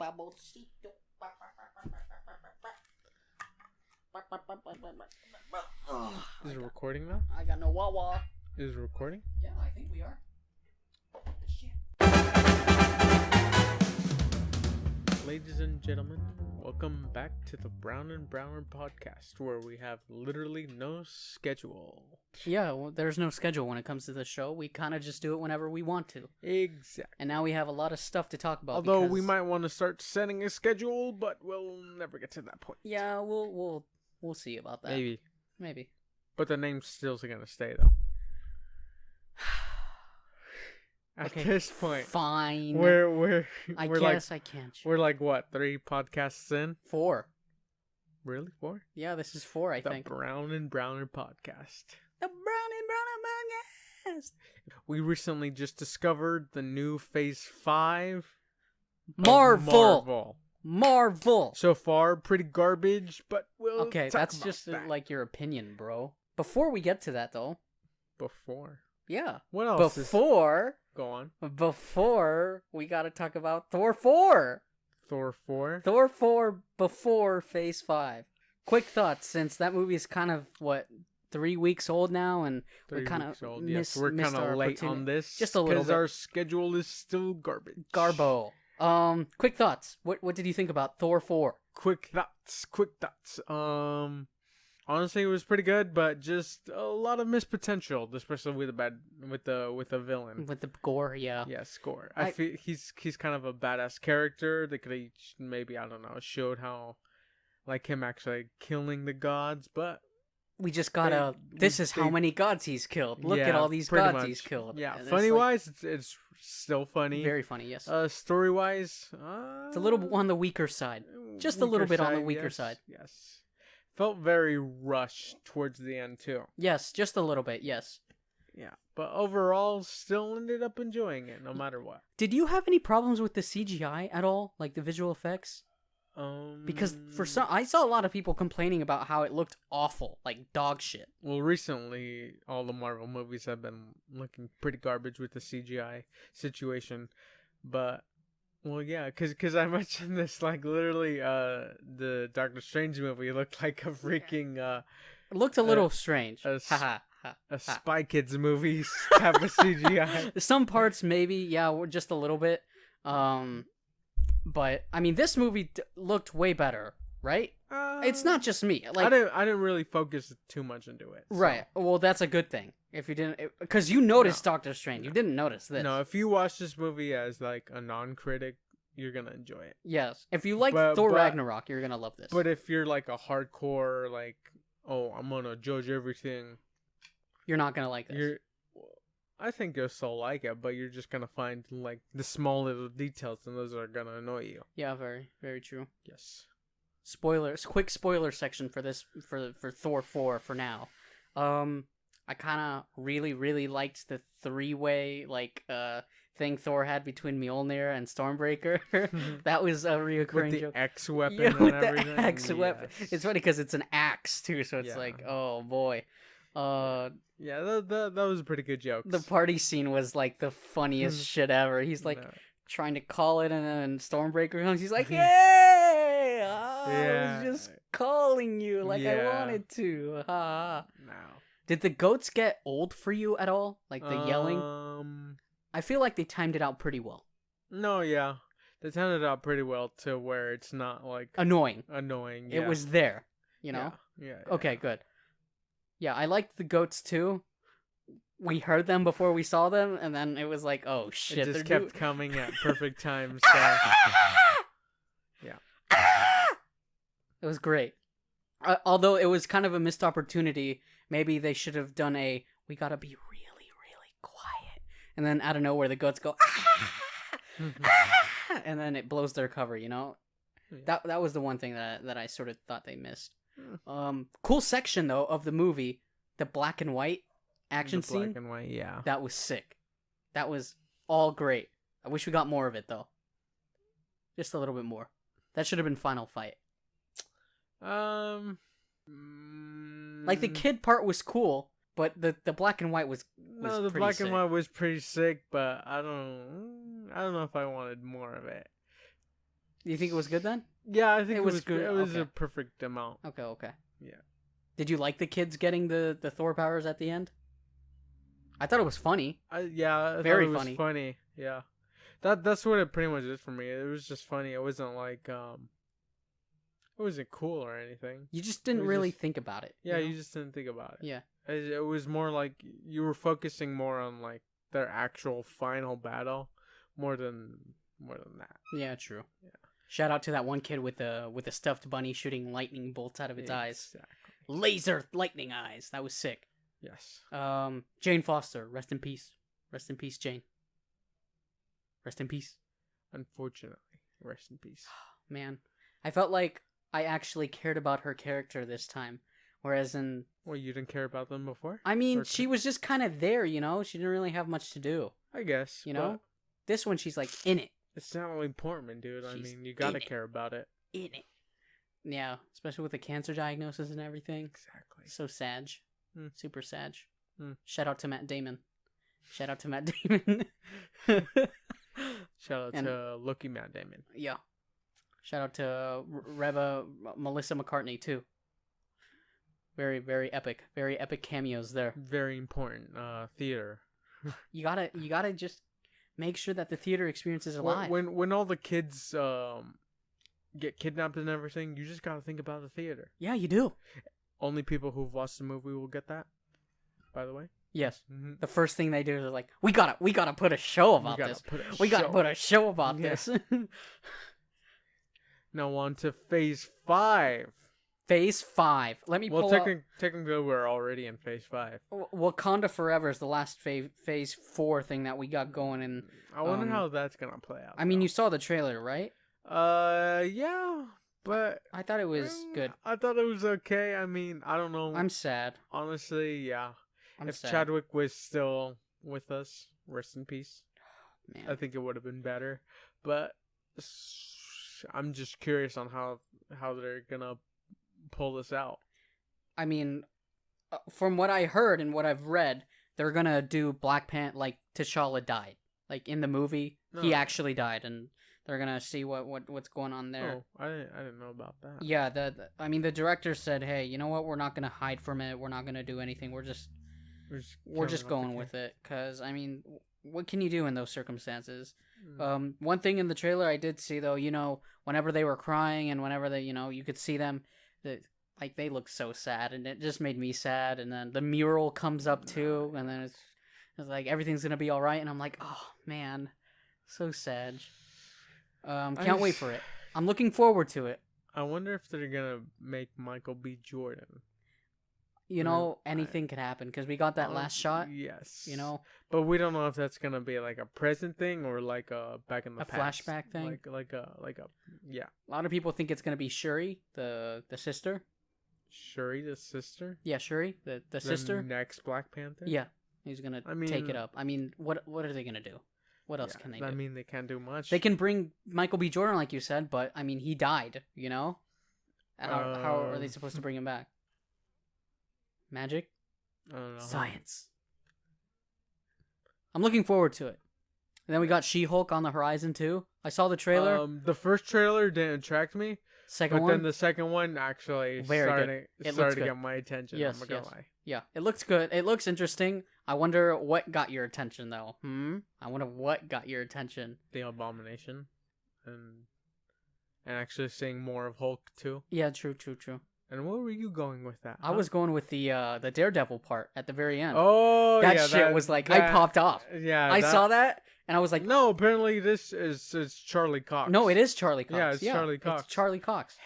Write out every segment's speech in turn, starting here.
Is it recording now? I got no wah-wah. Is it recording? Yeah, I think we are. Shit. Ladies and gentlemen, welcome back to the Brown and Browner podcast, where we have literally no schedule. Yeah, well, there's no schedule when it comes to the show. We kind of just do it whenever we want to. Exactly. And now we have a lot of stuff to talk about. Although we might want to start setting a schedule, but we'll never get to that point. Yeah, we'll see about that. Maybe. Maybe. But the name's still gonna stay though. At this point, fine. I guess I can't. We're like what, 3 podcasts in? 4. Really, 4? Yeah, this is 4. I think. The Brown and Browner podcast. The Brown and Browner podcast. We recently just discovered the new Phase 5. Marvel. So far, pretty garbage, but we'll okay, talk that's about just that. like your opinion, bro. Before we get to that, though. Before. Yeah. What else? Go on. Before we gotta talk about Thor 4. Thor 4. Thor 4 before Phase 5. Quick thoughts, since that movie is kind of 3 weeks old now, and we're kind of we're kind of late on this, just a little bit. Because our schedule is still garbage. Garbo. Quick thoughts. What did you think about Thor 4? Quick thoughts. Honestly, it was pretty good, but just a lot of missed potential, especially with the villain. With the gore, yeah. Yes, gore. I feel he's kind of a badass character. They could have maybe, I don't know, showed how, like, him actually killing the gods, but we just gotta. This is how many gods he's killed. Look at all these gods he's killed. Yeah, funny wise, it's still funny. Very funny, yes. Story wise, it's a little on the weaker side. Just a little bit on the weaker side. Yes. Felt very rushed towards the end too. Yes, just a little bit. Yes. Yeah, but overall, still ended up enjoying it no matter what. Did you have any problems with the CGI at all, like the visual effects? Because I saw a lot of people complaining about how it looked awful, like dog shit. Well, recently, all the Marvel movies have been looking pretty garbage with the CGI situation, but. Well, yeah, because I mentioned this, like, literally, the Doctor Strange movie looked like a freaking, it looked a little strange. A Spy Kids movie type of CGI. Some parts, maybe, yeah, just a little bit. But, I mean, this movie looked way better, right? It's not just me. Like, I didn't really focus too much into it. So. Right. Well, that's a good thing. If you didn't, because you noticed Doctor Strange, you didn't notice this. No, if you watch this movie as like a non-critic, you're gonna enjoy it. Yes, if you like Thor Ragnarok, you're gonna love this. But if you're like a hardcore, like, oh, I'm gonna judge everything, you're not gonna like this. I think you'll still like it, but you're just gonna find like the small little details, and those are gonna annoy you. Yeah, very, very true. Yes. Spoilers. Quick spoiler section for this for Thor 4 for now. I kind of really liked the 3-way thing Thor had between Mjolnir and Stormbreaker. That was a reoccurring with joke. The X weapon. Yeah, with and everything. The X weapon. Yes. It's funny because it's an axe too, so it's like, oh boy. Yeah, that was a pretty good joke. The party scene was like the funniest shit ever. He's like trying to call it, and then Stormbreaker comes. He's like, "Yay! I was just calling you like I wanted to." Ha. No. Did the goats get old for you at all? Like the yelling? I feel like they timed it out pretty well. No, yeah. They timed it out pretty well to where it's not like annoying. Yeah. It was there, you know? Yeah. Okay, good. Yeah, I liked the goats too. We heard them before we saw them, and then it was like, oh shit. It just kept coming at perfect times. So. Yeah. It was great. Although it was kind of a missed opportunity. Maybe they should have done we gotta be really, really quiet. And then out of nowhere, the goats go, and then it blows their cover, you know? Yeah. That was the one thing that I sort of thought they missed. Cool section, though, of the movie. The black and white action scene. Black and white, yeah. That was sick. That was all great. I wish we got more of it, though. Just a little bit more. That should have been final fight. Like, the kid part was cool, but the black and white was no, the black and white was pretty sick, but I don't know if I wanted more of it. Do you think it was good then? Yeah, I think It was good. It was Okay. a perfect amount. Okay. Yeah. Did you like the kids getting the Thor powers at the end? I thought it was funny. I Very thought it was funny. funny. Yeah. That's what it pretty much is for me. It was just funny. It wasn't like it wasn't cool or anything. You just didn't was really just- think about it. Yeah, you know? you just didn't think about it. Yeah. It was more like you were focusing more on like their actual final battle more than that. Yeah, true. Yeah. Shout out to that one kid with the stuffed bunny shooting lightning bolts out of its eyes. Exactly. Laser lightning eyes. That was sick. Yes. Jane Foster, rest in peace. Rest in peace, Jane. Rest in peace. Unfortunately, rest in peace. Man, I felt like I actually cared about her character this time. Whereas in, Well, you didn't care about them before? I mean, Or she was just kind of there, you know? She didn't really have much to do, I guess. you know? but This one, she's like in it. it's not really important, dude. I She's mean, you gotta in it. care about it. In it. Yeah, especially with the cancer diagnosis and everything. Exactly. So sad. Hmm. Super sad. Hmm. Shout out to Matt Damon. Shout out to Matt Damon. Shout out And- to Loki Matt Damon. Yeah. Shout out to Reva Melissa McCartney too. Very very epic cameos there. Very important theater. You gotta just make sure that the theater experience is When, alive. when all the kids get kidnapped and everything, you just gotta think about the theater. Yeah, you do. Only people who've watched the movie will get that. By the way. Yes. Mm-hmm. The first thing they do is like, we gotta put a show about this. We gotta put a show about Yeah. this. Now on to Phase 5. Phase 5. Let me Well, pull up. technically we're already in Phase 5. Wakanda Forever is the last phase 4 thing that we got going. And I wonder how that's gonna play out. I mean, though. you saw the trailer, right? Yeah, but I thought it was good. I thought it was okay. I mean, I don't know. I'm sad. Honestly, yeah. I'm If sad. Chadwick was still with us, rest in peace. Man. I think it would have been better. But I'm just curious on how they're gonna pull this out. I mean, from what I heard and what I've read, they're gonna do Black Panther like T'Challa died, like in the movie. He No. actually died, and they're gonna see what's going on there. Oh, I didn't know about that. Yeah, I mean, the director said, "Hey, you know what? We're not gonna hide from it. We're not gonna do anything. We're just going with it." Cause I mean, what can you do in those circumstances? Mm. One thing in the trailer I did see though, you know, whenever they were crying and whenever they, you know, you could see them, that like they look so sad, and it just made me sad. And then the mural comes up too, and then it's like everything's gonna be all right, and I'm like, oh man, so sad. Can't wait for it. I'm looking forward to it. I wonder if they're gonna make Michael B. Jordan. You know, anything could happen because we got that last shot. Yes. You know, But we don't know if that's gonna be like a present thing or like a back in the A past. flashback thing? Like a yeah. a lot of people think it's gonna be Shuri, the sister. Shuri, the sister. Yeah, Shuri, the The sister. next Black Panther. Yeah, he's gonna I take it mean- up. I mean, what are they gonna do? What else can they do? I mean, they can't do much. They can bring Michael B. Jordan, like you said, but I mean, he died. You know, how are they supposed to bring him back? Magic, I don't know. science. I'm looking forward to it. And then we got She-Hulk on the horizon too. I saw the trailer. The first trailer didn't attract me, Second but one, then the second one actually Very good. It looks started to good. get my attention. Yes, I'm not gonna yes. lie. yeah, it looks good. It looks interesting. I wonder what got your attention though. I wonder what got your attention. The Abomination, and actually seeing more of Hulk too. Yeah, true. And where were you going with that? I was going with the Daredevil part at the very end. Oh, that yeah, shit was like I popped off. Yeah, I saw that and I was like, No, apparently this is Charlie Cox. no, it is Charlie Cox. Yeah, it's Charlie Cox. It's Charlie Cox.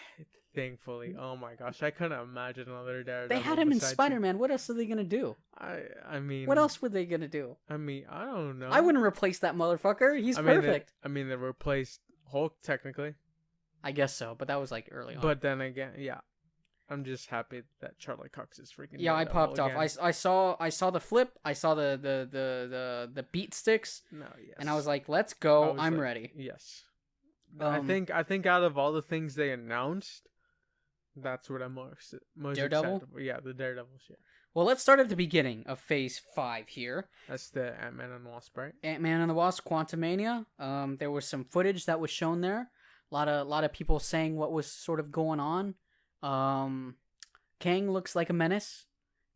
Thankfully, oh my gosh, I couldn't imagine another Daredevil. They had him in besides Spider-Man. What else are they gonna do? I mean, What else were they gonna do? I mean, I don't know. I wouldn't replace that motherfucker. He's I mean, perfect. they replaced Hulk technically, I guess so, but that was like early on. but then again, yeah, I'm just happy that Charlie Cox is freaking. yeah, I Daredevil popped off. again. I saw the flip. I saw the beat sticks, No, yes. and I was like, "Let's I go! was I'm like, ready." Yes. I Um, think out of all the things they announced, that's what I'm most Daredevil? excited for. Yeah, the Daredevil shit. Well, let's start at the beginning of Phase 5 here. That's the Ant-Man and Wasp, right? Ant-Man and the Wasp: Quantumania. There was some footage that was shown there. lot of people saying what was sort of going on. Kang looks like a menace.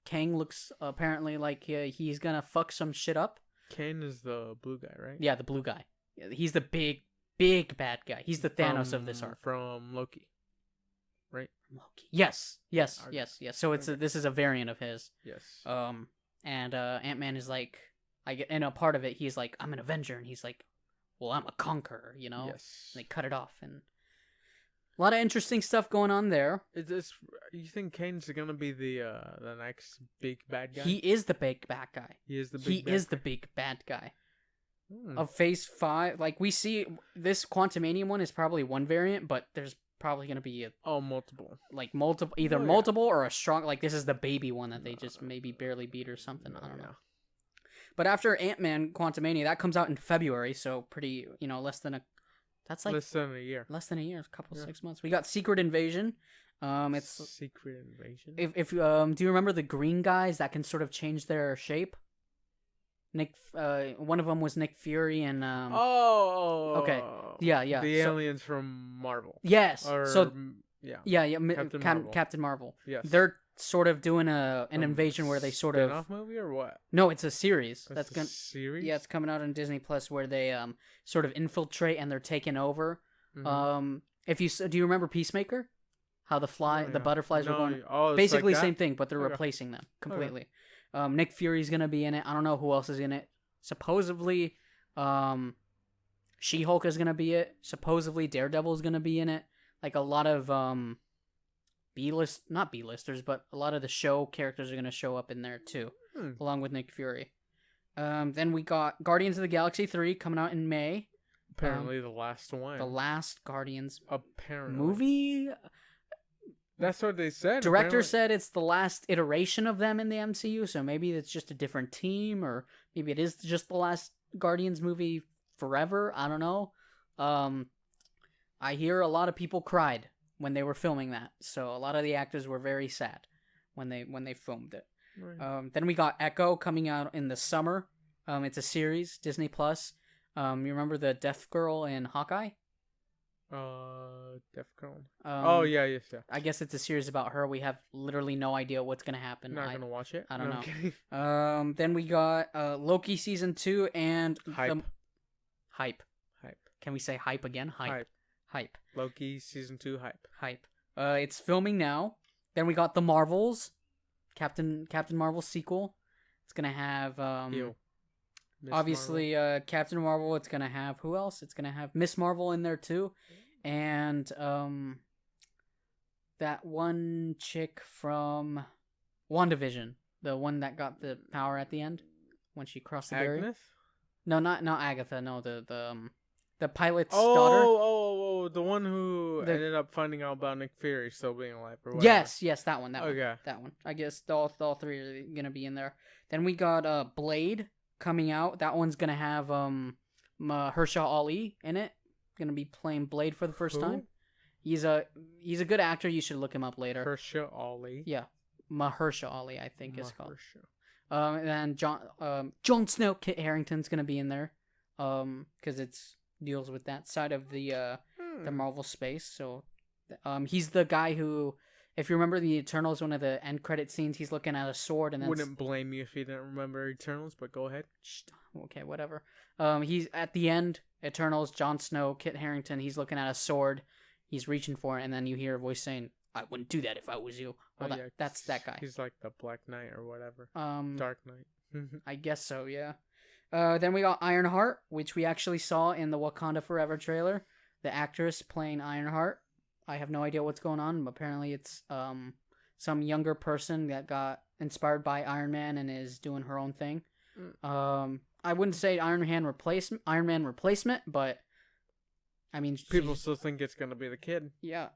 Kang looks apparently like he's gonna fuck some shit up. Kane is the blue guy, right? Yeah, the blue guy. Yeah, he's the big bad guy. He's the Thanos of this arc. From Loki, right? Loki. Yes. Okay. So this is a variant of his. Yes. And Ant-Man is like, in a part of it, he's like, I'm an Avenger, and he's like, well, I'm a conqueror, you know? Yes. And they cut it off, and a lot of interesting stuff going on there. You think Kane's gonna be the next big bad guy? He is the big bad guy. He is the big bad guy. Of Phase 5, like we see, this Quantumania one is probably one variant, but there's probably gonna be multiple, multiple or a strong, like this is the baby one that they just maybe barely beat or something. I don't know. But after Ant-Man Quantumania, that comes out in February, so pretty, less than a year. Less than a year, a couple 6 months. We got Secret Invasion. It's Secret Invasion. If do you remember the green guys that can sort of change their shape? One of them was Nick Fury and okay, yeah. The aliens from Marvel. Yes. Yeah. Captain Marvel. Yes. They're sort of doing an invasion where they sort of spin-off movie or what? No, it's a series. Series. Yeah, it's coming out on Disney Plus where they sort of infiltrate and they're taking over. Mm-hmm. Do you remember Peacemaker? How the butterflies were going. Oh, basically like same thing, but they're replacing them completely. Okay. Nick Fury's gonna be in it. I don't know who else is in it. Supposedly, She-Hulk is gonna be it. Supposedly, Daredevil is gonna be in it. Like a lot of not B-listers, but a lot of the show characters are gonna show up in there too, along with Nick Fury. Then we got Guardians of the Galaxy 3 coming out in May. Apparently, the last one. The last Guardians apparently movie. That's what they said. Director said it's the last iteration of them in the MCU, so maybe it's just a different team, or maybe it is just the last Guardians movie forever. I don't know. I hear a lot of people cried when they were filming that, so a lot of the actors were very sad when they filmed it. Right. Then we got Echo coming out in the summer. It's a series, Disney Plus. You remember the Deaf Girl in Hawkeye? Deaf Girl. Yeah. I guess it's a series about her. We have literally no idea what's gonna happen. Not gonna watch it. I don't know. Then we got Loki season 2 and Hype. Can we say hype again? Hype. Loki season 2 hype. It's filming now. Then we got the Marvels, Captain Marvel sequel. It's gonna have obviously Marvel. Captain Marvel. It's gonna have who else? It's gonna have Miss Marvel in there too, and that one chick from WandaVision, the one that got the power at the end when she crossed the barrier. No, not Agatha. No, the pilot's daughter. Oh, the one who ended up finding out about Nick Fury still being alive. Or whatever. Yes, that one. Okay. That one. I guess all three are gonna be in there. Then we got Blade coming out. That one's gonna have Mahershala Ali in it. Gonna be playing Blade for the first time. He's a good actor. You should look him up later. Mahershala Ali. Yeah, Mahershala Ali, I think is called. And then Jon Snow, Kit Harington's gonna be in there, because it's deals with that side of the Marvel space. So, he's the guy who, if you remember the Eternals, one of the end credit scenes, he's looking at a sword, and wouldn't blame you if you didn't remember Eternals, but go ahead. Okay, whatever. He's at the end, Eternals, Jon Snow, Kit Harington. He's looking at a sword. He's reaching for it, and then you hear a voice saying, "I wouldn't do that if I was you." Well, that's that guy. He's like the Black Knight or whatever. Dark Knight. I guess so. Yeah. Then we got Ironheart, which we actually saw in the Wakanda Forever trailer. The actress playing Ironheart. I have no idea what's going on, but apparently it's some younger person that got inspired by Iron Man and is doing her own thing. I wouldn't say Iron Man replacement, but I mean, people still think it's gonna be the kid. Yeah,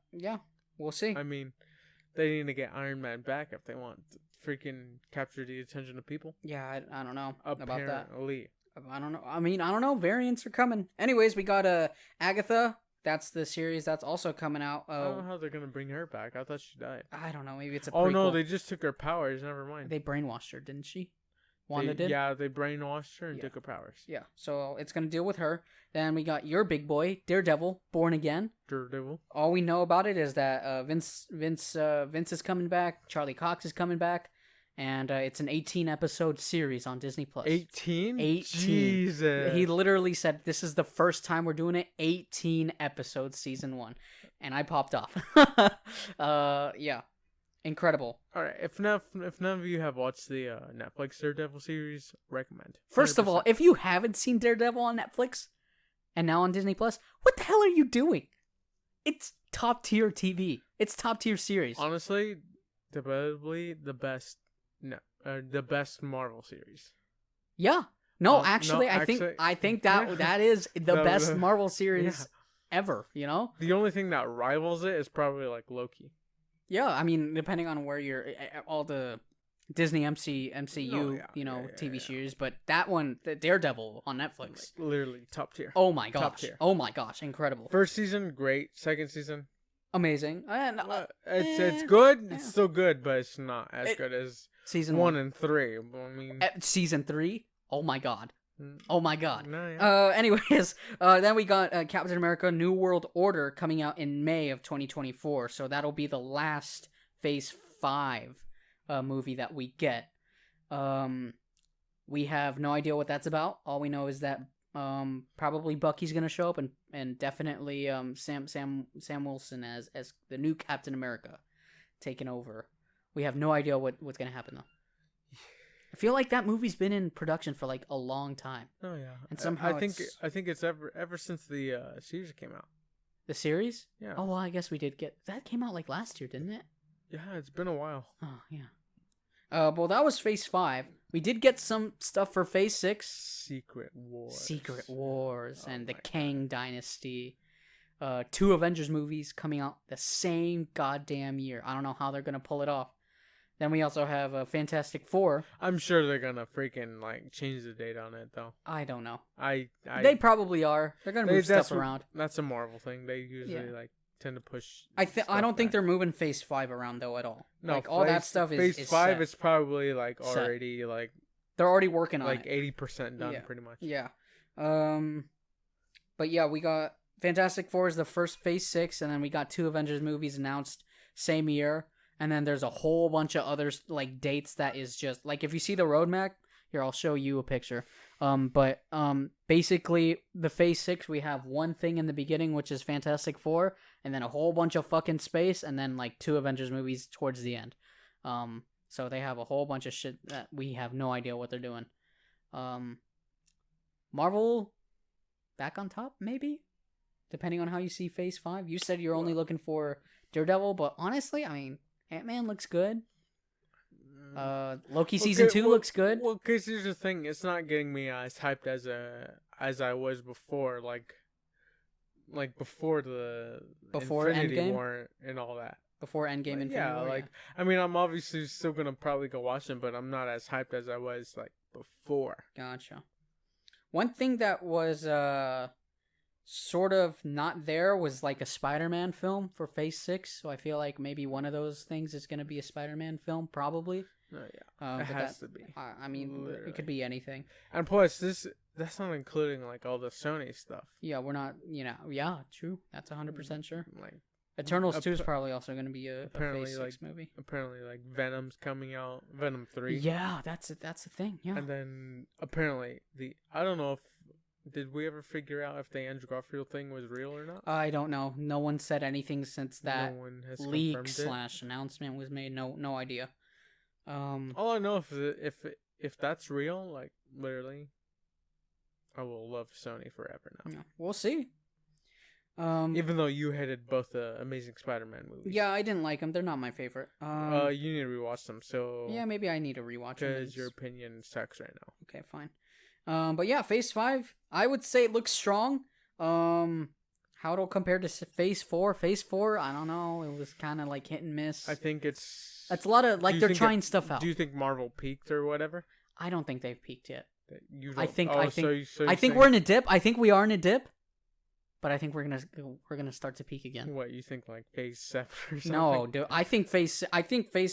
we'll see. I mean, they need to get Iron Man back if they want to freaking capture the attention of people. Yeah, I don't know about that. I don't know. I mean, I don't know. Variants are coming. Anyways, we got Agatha. That's the series that's also coming out. I don't know how they're gonna bring her back. I thought she died. I don't know. Maybe it's a. Oh prequel. No, they just took her powers. Never mind. They brainwashed her, didn't she? Wanda did? Yeah, they brainwashed her and Yeah. took her powers. Yeah, so it's gonna deal with her. Then we got your big boy, Daredevil, Born Again. Daredevil. All we know about it is that Vince is coming back, Charlie Cox is coming back, and it's an 18-episode series on Disney Plus. 18? 18. Jesus. He literally said, "This is the first time we're doing it." 18 episodes, season 1, and I popped off. Yeah, incredible. All right, if none of you have watched the Netflix Daredevil series, recommend. First of all, 100%. if you haven't seen Daredevil on Netflix and now on Disney Plus, what the hell are you doing? It's top tier TV. It's top tier series. Honestly, debatably the best. No, the best Marvel series. Yeah. No, No, actually, I think that yeah. that is the best The- Marvel series ever. You know? The only thing that rivals it is probably like Loki. Yeah. I mean, depending on where you're, all the Disney MCU, No, yeah, TV yeah. series, but that one, the Daredevil on Netflix. Like, literally top tier. Oh my top gosh! tier. Oh my gosh! Incredible! First season, great. Second season, Amazing. And, it's good. yeah. It's still good, but it's not as good as season 1 and 3. I mean, season 3. Oh my god. mm, Oh my god. no, yeah. Anyways, then we got Captain America: New World Order coming out in May of 2024. So that'll be the last Phase 5 movie that we get. We have no idea what that's about. All we know is that probably Bucky's gonna show up, and definitely Sam Wilson as the new Captain America taking over. We have no idea what's gonna happen though. I feel like that movie's been in production for like a long time. Oh yeah. And somehow I think it's ever since the series came out. The series? Yeah. Oh well, I guess we did get that. Came out like last year, didn't it? Yeah, it's been a while. Oh yeah. Well, that was Phase 5. We did get some stuff for Phase 6. Secret Wars Oh and the my Kang Dynasty. 2 Avengers movies coming out the same goddamn year. I don't know how they're gonna pull it off. Then we also have Fantastic Four. I'm sure they're gonna freaking like change the date on it though. I don't know. They probably are. They're gonna move stuff around. That's a Marvel thing. They usually like tend to push. I stuff don't think back. they're moving Phase 5 around though at all. No, like all that stuff is Phase 5 set. is probably like Set. already like They're already working on like it. 80% done Yeah. pretty much. Yeah. But yeah, we got Fantastic Four is the first Phase 6, and then we got 2 Avengers movies announced same year, and then there's a whole bunch of others like dates that is just like if you see the roadmap here, I'll show you a picture. But basically the Phase 6 we have one thing in the beginning, which is Fantastic Four, and then a whole bunch of fucking space, and then like 2 Avengers movies towards the end. So they have a whole bunch of shit that we have no idea what they're doing. Marvel back on top, maybe? Depending on how you see Phase 5. You said you're only looking for Daredevil, but honestly, I mean, Ant-Man looks good. Loki Season 2 looks good. Well, because here's the thing. It's not getting me as hyped as I was before. Like before the Infinity Endgame? War and all that. Before Endgame and Yeah, like I mean, I'm obviously still gonna probably go watch them, but I'm not as hyped as I was like before. Gotcha. One thing that was sort of not there was like a Spider-Man film for Phase 6, so I feel like maybe one of those things is going to be a Spider-Man film, probably. Oh yeah, it has to be. I mean, Literally. it could be anything. And plus, that's not including like all the Sony stuff. Yeah, we're not, yeah, true. That's 100% sure. Like Eternals 2 is probably also going to be a apparently Phase 6 like movie. apparently like Venom's coming out, Venom 3. Yeah, that's the thing. Yeah. And then apparently I don't know if did we ever figure out if the Andrew Garfield thing was real or not? I don't know. No one said anything since that No one has leak confirmed it. / announcement was made. No idea. All I know if that's real, like literally, I will love Sony forever now. Yeah, we'll see. Even though you hated both the Amazing Spider-Man movies. Yeah, I didn't like them. They're not my favorite. You need to rewatch them. So yeah, maybe I need to rewatch them. because your opinion sucks right now. Okay, fine. But yeah, Phase 5, I would say it looks strong. How it'll compare to Phase 4? Phase 4, I don't know. It was kind of like hit and miss. I think it's. That's a lot of like Do you they're think trying stuff out. Do you think Marvel peaked or whatever? I don't think they've peaked yet. You I don't- think oh, I so think you- so you're I think saying- we're in a dip. I think we are in a dip. but I think we're gonna start to peak again. What you think, like Phase 7 or something? No, dude. I think Phase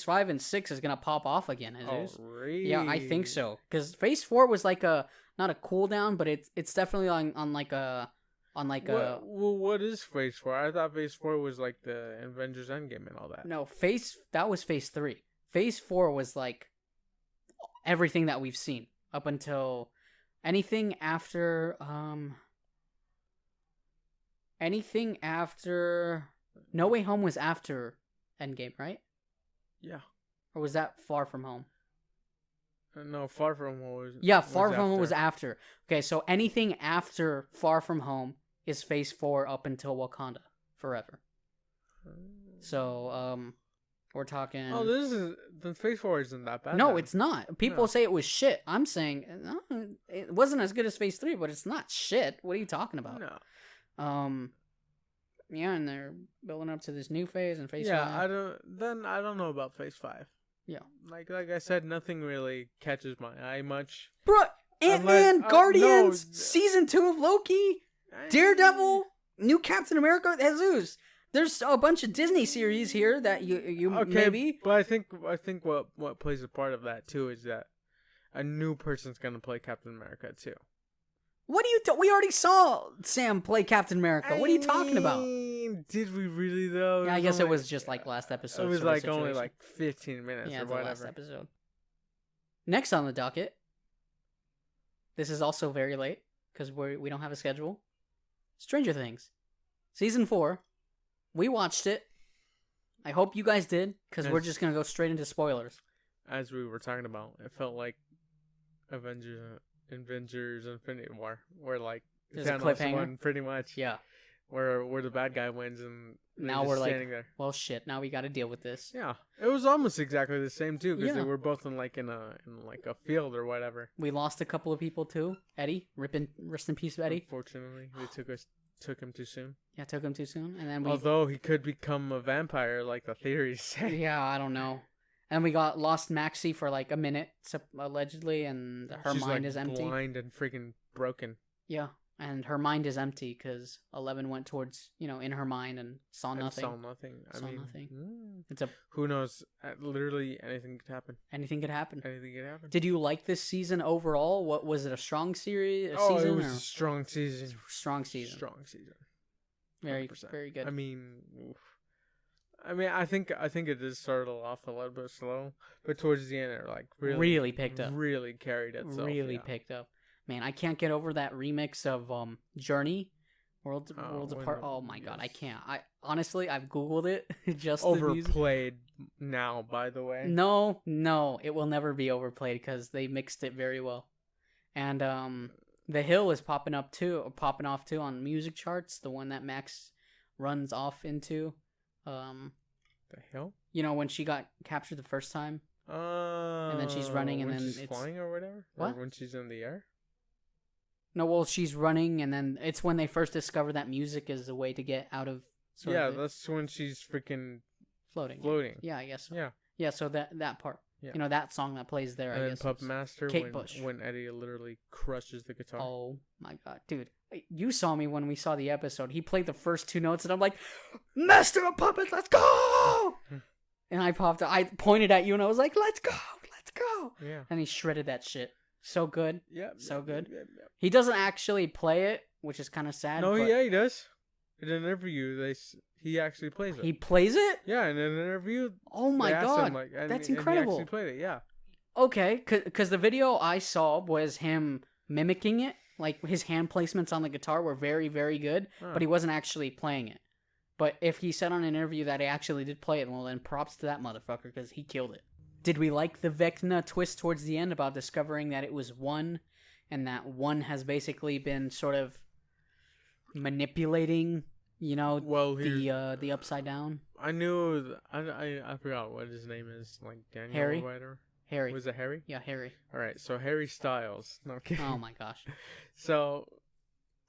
5 and 6 is gonna pop off again. Jesus. Oh, really? Yeah, I think so. Because Phase 4 was like a not a cooldown, but it's definitely on like a Well, what is Phase 4? I thought Phase 4 was like the Avengers Endgame and all that. no that was Phase 3. Phase 4 was like everything that we've seen up until anything after No Way Home was after Endgame, right? Yeah. Or was that Far From Home? No, Far From Home was. Yeah, Far From Home was after. Okay, so anything after Far From Home is Phase 4 up until Wakanda Forever. So, we're talking. Oh, the Phase 4 isn't that bad. No, then. it's not. People say it was shit. I'm saying it wasn't as good as Phase 3, but it's not shit. What are you talking about? No. Yeah, and they're building up to this new phase and Phase 5. Yeah, I don't know about Phase 5. Yeah. Like I said, nothing really catches my eye much. Bro, Ant-Man, Guardians, no. Season 2 of Loki, Daredevil, new Captain America, Jesus. There's a bunch of Disney series here that you Okay, maybe. but I think what plays a part of that too is that a new person's gonna play Captain America too. What do you? We already saw Sam play Captain America. What are you talking about? Did we really though? Yeah, I guess it was just like last episode. It was sort of like only situation. like 15 minutes yeah, or the whatever. last episode. Next on the docket. This is also very late because we don't have a schedule. Stranger Things, Season 4. We watched it. I hope you guys did because we're just gonna go straight into spoilers. As we were talking about, it felt like Avengers Infinity War, where like There's a Thanos cliffhanger. won pretty much. Yeah. Where the bad guy wins and Now just we're like, standing there. well, shit. Now we got to deal with this. Yeah, it was almost exactly the same too because Yeah. they were both in a field or whatever. We lost a couple of people too. Eddie, rest in peace, Eddie. Unfortunately, they took him too soon. Yeah, took him too soon, and then we. Although he could become a vampire, like the theories say. Yeah, I don't know. And we lost Maxie for like a minute, allegedly, and her She's mind like is empty. blind and freaking broken. Yeah, and her mind is empty because 11 went towards, in her mind and saw nothing. Saw nothing. I Saw mean, nothing. It's who knows? Literally anything could happen. anything could happen. Anything could happen. Did you like this season overall? What was it? A strong season? It Season was or? a strong season. Strong season. Strong season. Very 100%. very good. I mean, I think it did start off a little bit slow, but towards the end, it like really picked up. Really carried itself. Really picked up. Man, I can't get over that remix of Journey, Worlds Apart. Oh my god, I can't. I honestly, I've googled it just the music. Overplayed now, by the way. No, it will never be overplayed because they mixed it very well. And The Hill is popping off too on music charts. The one that Max runs off into. The Hill? When she got captured the first time. And then she's running and when then she's it's flying or whatever? What? Or when she's in the air? No, well, she's running and then it's when they first discover that music is a way to get out of that's when she's freaking floating. Yeah, I guess so. Yeah. Yeah, so that part. Yeah. That song that plays there, And I then guess. Pup Master Kate Bush. when Eddie literally crushes the guitar. Oh my god, dude. You saw me when we saw the episode. He played the first two notes and I'm like, Master of Puppets, let's go! And I pointed at you and I was like, let's go! Yeah. And he shredded that shit. So good. Yeah. So good. Yeah. He doesn't actually play it, which is kind of sad. No, but he does. In an interview, he actually plays it. he plays it? Yeah, in an interview. Oh my they asked god. him, That's and incredible. he actually played it, yeah. Okay, because the video I saw was him mimicking it. Like, his hand placements on the guitar were very, very good, but he wasn't actually playing it. But if he said on an interview that he actually did play it, well, then props to that motherfucker, because he killed it. Did we like the Vecna twist towards the end about discovering that it was one, and that one has basically been sort of manipulating, the Upside Down? I knew, I forgot what his name is, like Daniel Harry? or whatever. Harry. Was it Harry? Yeah, Harry. Alright, so Harry Styles. No, I'm kidding. Oh my gosh. So,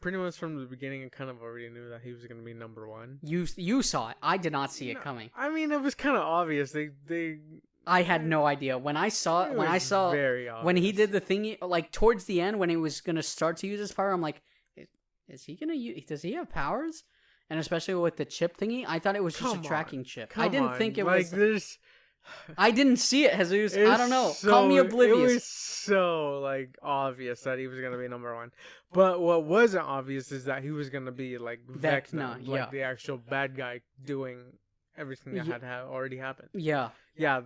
pretty much from the beginning, I kind of already knew that he was going to be number one. You saw it. I did not see it coming. I mean, it was kind of obvious. I had no idea. When I saw very obvious. when he did the thing, like towards the end when he was going to start to use his power, I'm like, is he gonna use? Does he have powers? And especially with the chip thingy, I thought it was just a tracking chip. I didn't think it was. There's... I didn't see it, Jesus. I don't know. Call me oblivious. It was so like obvious that he was gonna be number one, but what wasn't obvious is that he was gonna be like Vecna, like the actual bad guy doing everything that had already happened. Yeah, yeah,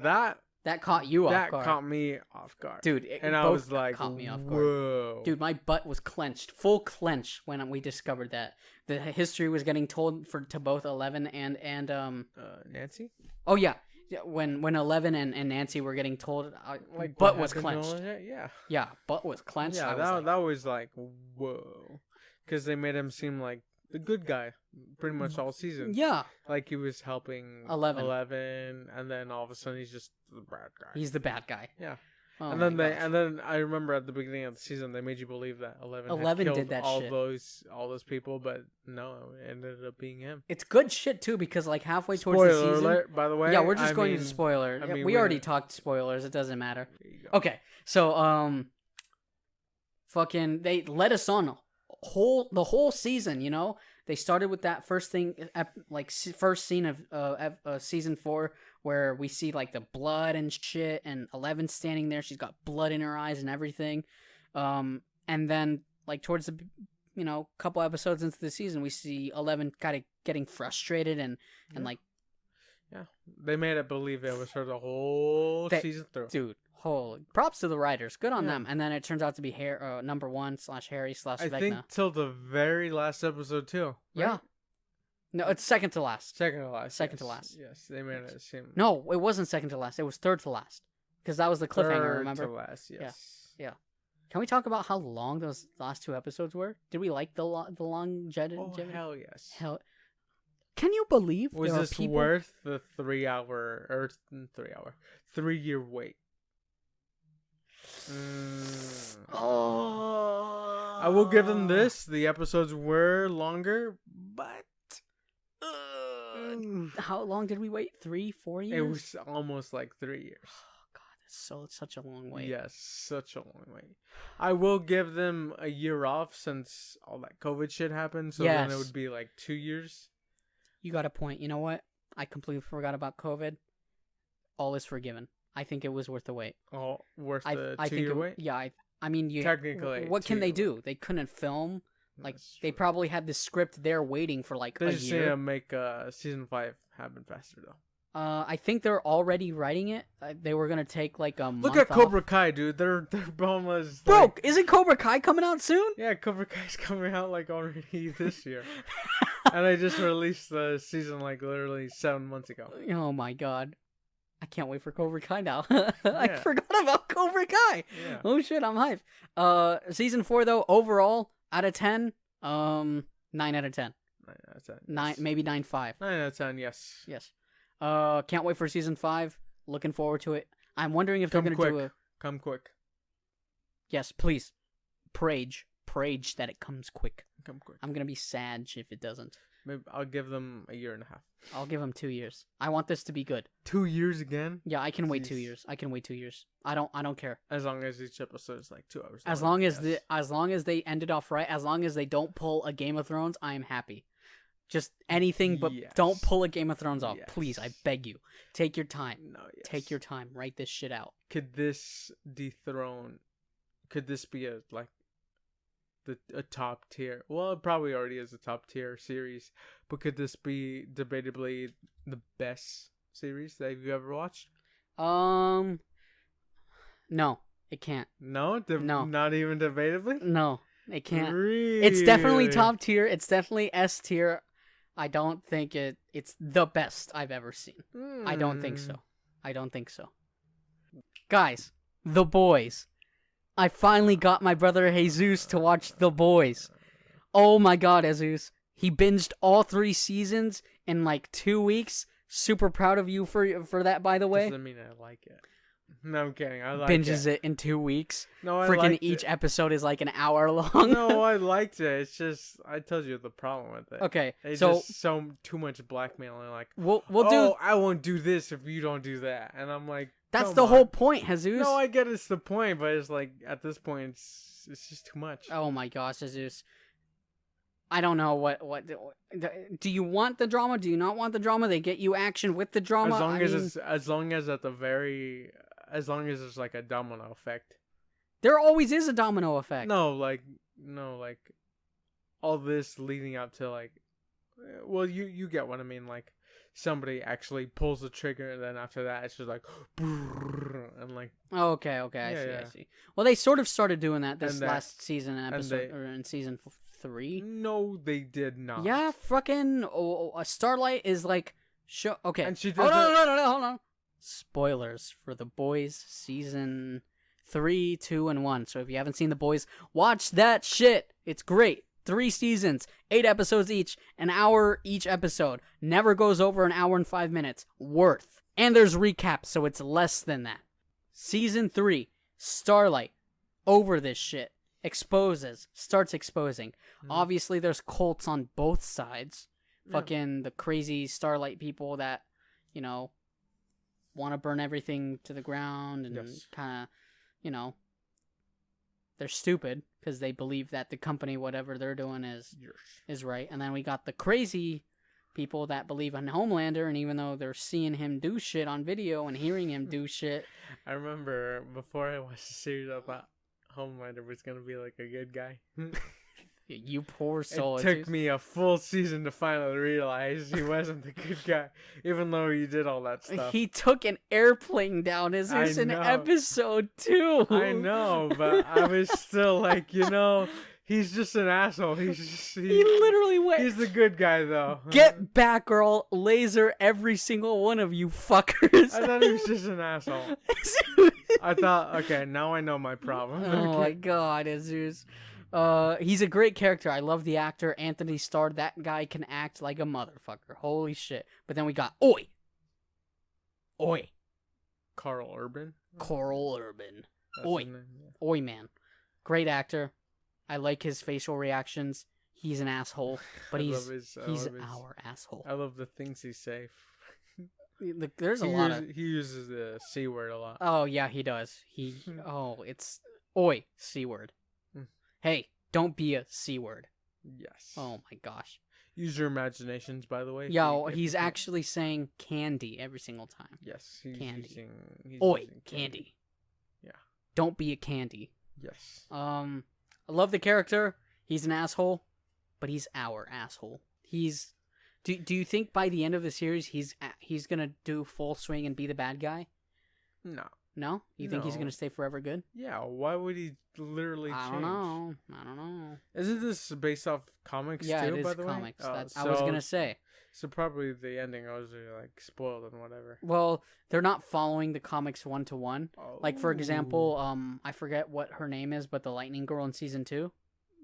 that caught you off guard. That caught me off guard, dude. And I was like, caught me off guard. Whoa, dude, my butt was clenched, full clench when we discovered that the history was getting told to both 11 and Nancy. Oh yeah. Yeah, when 11 and Nancy were getting told, like butt was clenched. Yeah, butt was clenched. Yeah, that was like whoa, because they made him seem like the good guy pretty much all season. Yeah, like he was helping 11, and then all of a sudden he's just the bad guy. He's the bad guy. Yeah. Oh and then I remember at the beginning of the season they made you believe that 11 did that all shit. those people, but no, it ended up being him. It's good shit too, because like halfway towards the season, alert, by the way. Yeah, we're just going into spoiler. We already talked spoilers. It doesn't matter. Okay, so fucking they led us on the whole season. You know, they started with that first thing, like first scene of season 4. Where we see like the blood and shit, and 11 standing there. She's got blood in her eyes and everything. And then like towards the, couple episodes into the season, we see 11 kind of getting frustrated and like. Yeah, they made it believe it was her the whole season through. Dude, holy props to the writers. Good on them. And then it turns out to be number 1 / Harry / Vecna. I think till the very last episode too. Right? Yeah. No, it's second to last. Second to last. Second to last. Yes, they made it seem. No, it wasn't second to last. It was third to last. Because that was the cliffhanger, remember? Third to last, yes. Yeah. Can we talk about how long those last 2 episodes were? Did we like the longevity? Oh, hell yes. Can you believe was there this are people... worth the 3-year wait? Oh. I will give them this. The episodes were longer, but... How long did we wait? 3-4 years? It was almost like 3 years. Oh god, that's such a long wait. Yes, such a long wait. I will give them a year off since all that COVID shit happened, so then it would be like 2 years. You got a point. You know what? I completely forgot about COVID. All is forgiven. I think it was worth the wait. Oh, worth the 2-year wait? Yeah, I mean, technically. What can they do? They couldn't film. Like, they probably had the script there waiting for, like, a year. They just need to make season 5 happen faster, though. I think they're already writing it. They were going to take, like, a month Look at Cobra Kai, dude. They're almost... Bro, isn't Cobra Kai coming out soon? Yeah, Cobra Kai's coming out, like, already this year. And I just released the season, like, literally 7 months ago. Oh, my God. I can't wait for Cobra Kai now. I forgot about Cobra Kai. Yeah. Oh, shit, I'm hyped. Season 4, though, overall... Out of 10, 9 out of 10. 9 out of 10. Yes. Maybe 9.5. 9 out of 10, yes. Yes. Can't wait for season 5. Looking forward to it. I'm wondering if they're going to do a... Come quick. Yes, please. Prage that it comes quick. Come quick. I'm going to be sad if it doesn't. Maybe I'll give them a year and a half. I'll give them 2 years. I want this to be good. 2 years again? Yeah, I can wait 2 years. I can wait 2 years. I don't care. As long as each episode is like 2 hours. As long as they end it off right, as long as they don't pull a Game of Thrones, I am happy. Just anything but don't pull a Game of Thrones off. Yes. Please, I beg you. Take your time. No, yes. Take your time. Write this shit out. Could this dethrone... Could this be a top tier? Well, it probably already is a top tier series. But could this be debatably the best series that you've ever watched? No, it can't. No? No. Not even debatably? No, it can't. Really? It's definitely top tier. It's definitely S tier. I don't think it's the best I've ever seen. I don't think so. Guys, The Boys. I finally got my brother Jesus to watch The Boys. Oh my god, Jesus. He binged all 3 seasons in like 2 weeks. Super proud of you for that, by the way. Doesn't mean I like it. No, I'm kidding. I like Binges it in 2 weeks. No, I freaking liked each it. episode is like an hour long. No, I liked it. It's just I told you the problem with it. Okay, it's so just too much blackmailing. Like we'll do. I won't do this if you don't do that, and I'm like, that's the whole point, Jesus. No, I get it's the point, but it's like at this point, it's just too much. Oh my gosh, Jesus. I don't know what do you want the drama? Do you not want the drama? They get you action with the drama. As long as as long as it's like a domino effect. There always is a domino effect. No, like all this leading up to like, well, you get what I mean. Like somebody actually pulls the trigger, and then after that, it's just like, and like. Okay, I see. Well, they sort of started doing that this last season episode, or in season 3. No, they did not. Yeah, fucking Starlight is like, okay. And she hold on. Spoilers for The Boys season 3, 2, and 1. So if you haven't seen The Boys, watch that shit. It's great. 3 seasons, 8 episodes each, an hour each episode. Never goes over an hour and 5 minutes. Worth. And there's recaps, so it's less than that. Season 3, Starlight, over this shit. Starts exposing. Obviously, there's cults on both sides. Fucking the crazy Starlight people that, want to burn everything to the ground and kind of, they're stupid because they believe that the company, whatever they're doing, is right. And then we got the crazy people that believe in Homelander, and even though they're seeing him do shit on video and hearing him do shit. I remember before I watched the series, I thought Homelander was gonna be like a good guy. You poor soul. It took me a full season to finally realize he wasn't the good guy, even though he did all that stuff. He took an airplane down in episode 2. I know, but I was still like, he's just an asshole. He literally went. He's the good guy, though. Get back, girl. Laser every single one of you fuckers. I thought he was just an asshole. I thought, okay, now I know my problem. Oh my god, Jesus. He's a great character. I love the actor Anthony Starr. That guy can act like a motherfucker. Holy shit. But then we got Oi. Carl Urban. That's Oi. Oi man. Great actor. I like his facial reactions. He's an asshole, but he's our asshole. I love the things he says. There's a lot of... He uses the C word a lot. Oh, yeah, he does. It's Oi, C word. Hey, don't be a C word. Yes. Oh my gosh. Use your imaginations, by the way. Yo, he's actually saying candy every single time. Yes, candy. He's Oi, using candy. Yeah. Don't be a candy. Yes. I love the character. He's an asshole, but he's our asshole. Do you think by the end of the series he's gonna do full swing and be the bad guy? No. No? You think he's gonna stay forever good? Yeah. Why would he literally change? I don't know. Isn't this based off comics too? Yeah, it is by the comics. way? I was gonna say. So probably the ending was like spoiled and whatever. Well, they're not following the comics 1-to-1. Oh. Like for example, I forget what her name is, but the Lightning Girl in season 2.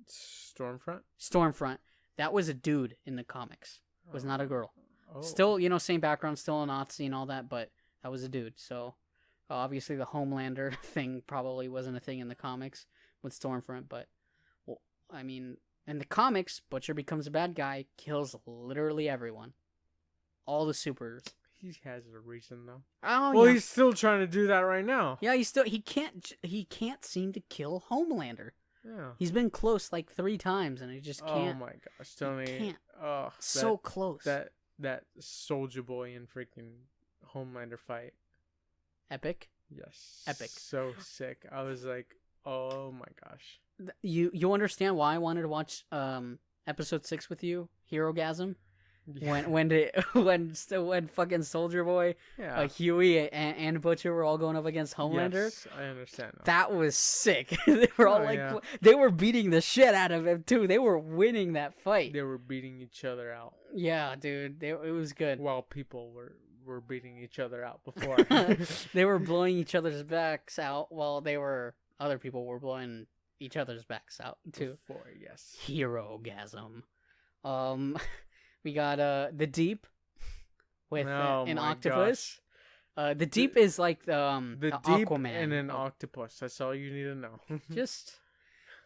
Stormfront. That was a dude in the comics. It was not a girl. Oh. Still, same background, still a Nazi and all that, but that was a dude. So obviously the Homelander thing probably wasn't a thing in the comics with Stormfront, but I mean, in the comics, Butcher becomes a bad guy, kills literally everyone. All the supers. He has a reason though. Oh, well, yeah. he's still trying to do that right now. Yeah, he can't seem to kill Homelander. Yeah. He's been close like 3 times and he just can't. Oh my gosh, Tony. Can't. Oh, so close. That Soldier Boy and freaking Homelander fight. Epic. Yes. Epic. So sick. I was like, oh my gosh. You understand why I wanted to watch episode 6 with you, Herogasm? Yeah. When fucking Soldier Boy, Huey and Butcher were all going up against Homelander. Yes, I understand. That was sick. They were all they were beating the shit out of him too. They were winning that fight. They were beating each other out. Yeah, dude, it was good. While people were beating each other out before. They were blowing each other's backs out while other people were blowing each other's backs out too. Before, yes. Herogasm. We got the Deep with an octopus. The Deep is like the Deep Aquaman and an octopus. That's all you need to know. Just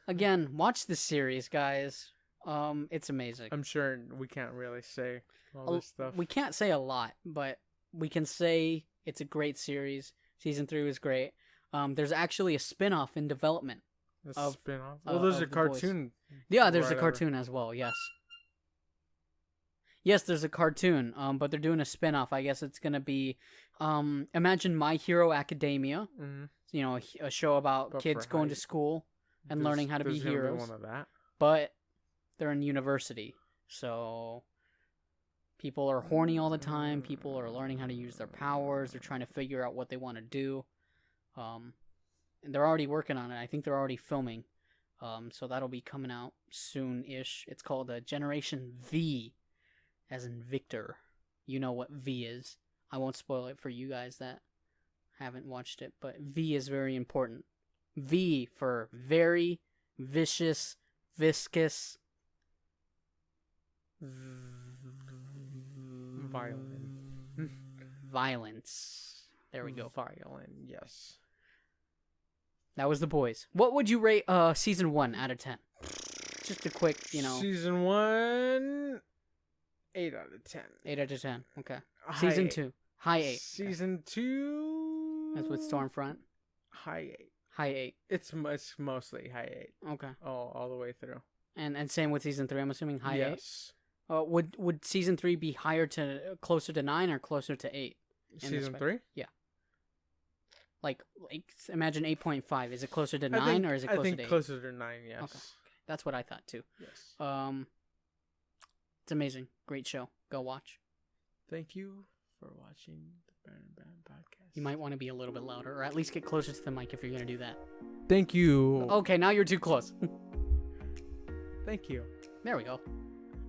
again, watch the series, guys. It's amazing. I'm sure we can't really say all this stuff. We can't say a lot, but we can say it's a great series. Season 3 was great. There's actually a spin-off in development A of spin-off. uh, Well, there's of a The Boys. cartoon. Yeah, there's a Right, cartoon as well. Yes. Yes, there's a cartoon. But they're doing a spin-off. I guess it's gonna be, imagine My Hero Academia. Mm-hmm. You know, a show about But kids for going high- to school and learning how to be there's gonna heroes. one of that. But they're in university, so people are horny all the time. People are learning how to use their powers. They're trying to figure out what they want to do. And they're already working on it. I think they're already filming. So that'll be coming out soon-ish. It's called Generation V, as in Victor. You know what V is. I won't spoil it for you guys that haven't watched it, but V is very important. V for very vicious, viscous, Violin. violence. There we go. Violin, yes. That was The Boys. What would you rate season 1 out of 10? Just a quick, Season 1, 8 out of 10. 8 out of 10. Okay. High Season 8. 2, high 8. Okay. Season 2. That's with Stormfront. High 8. High 8. It's mostly high 8. Okay. All the way through. And same with season 3. I'm assuming high 8. Yes. Would season 3 be closer to 9 or closer to 8? Season 3? Yeah. Like imagine 8.5. Is it closer to 9 or is it closer I think to 8? closer to 9, yes. Okay. That's what I thought too. Yes. It's amazing. Great show. Go watch. Thank you for watching the Brown and Brown podcast. You might want to be a little bit louder, or at least get closer to the mic if you're going to do that. Thank you. Okay, now you're too close. Thank you There we go.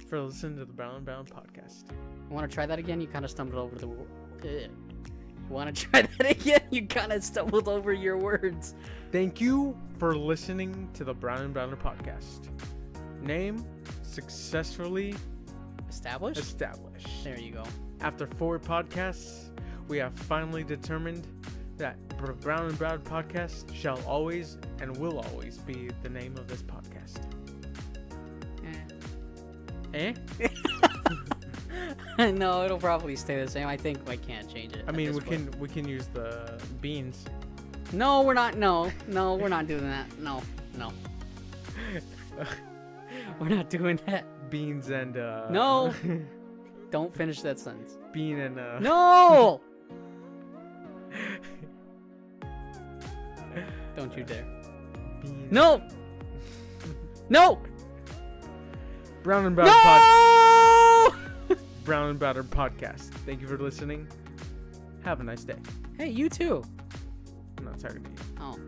for listening to the Brown and Brown podcast. You want to try that again? You kind of stumbled over the... You want to try that again? You kind of stumbled over your words. Thank you for listening to the Brown and Browner podcast. Name successfully Established? There you go. After 4 podcasts, we have finally determined that Brown and Brown podcast shall always and will always be the name of this podcast. Eh? No, it'll probably stay the same. I think I can't change it. I mean, we can use the beans. No, we're not. No, we're not doing that. No. We're not doing that. Beans and No. Don't finish that sentence. Bean and No. Don't you dare. Bean. No. No. Brown and Brown No. Brown and Browner podcast. Thank you for listening. Have a nice day. Hey, you too. I'm not talking to you. Oh.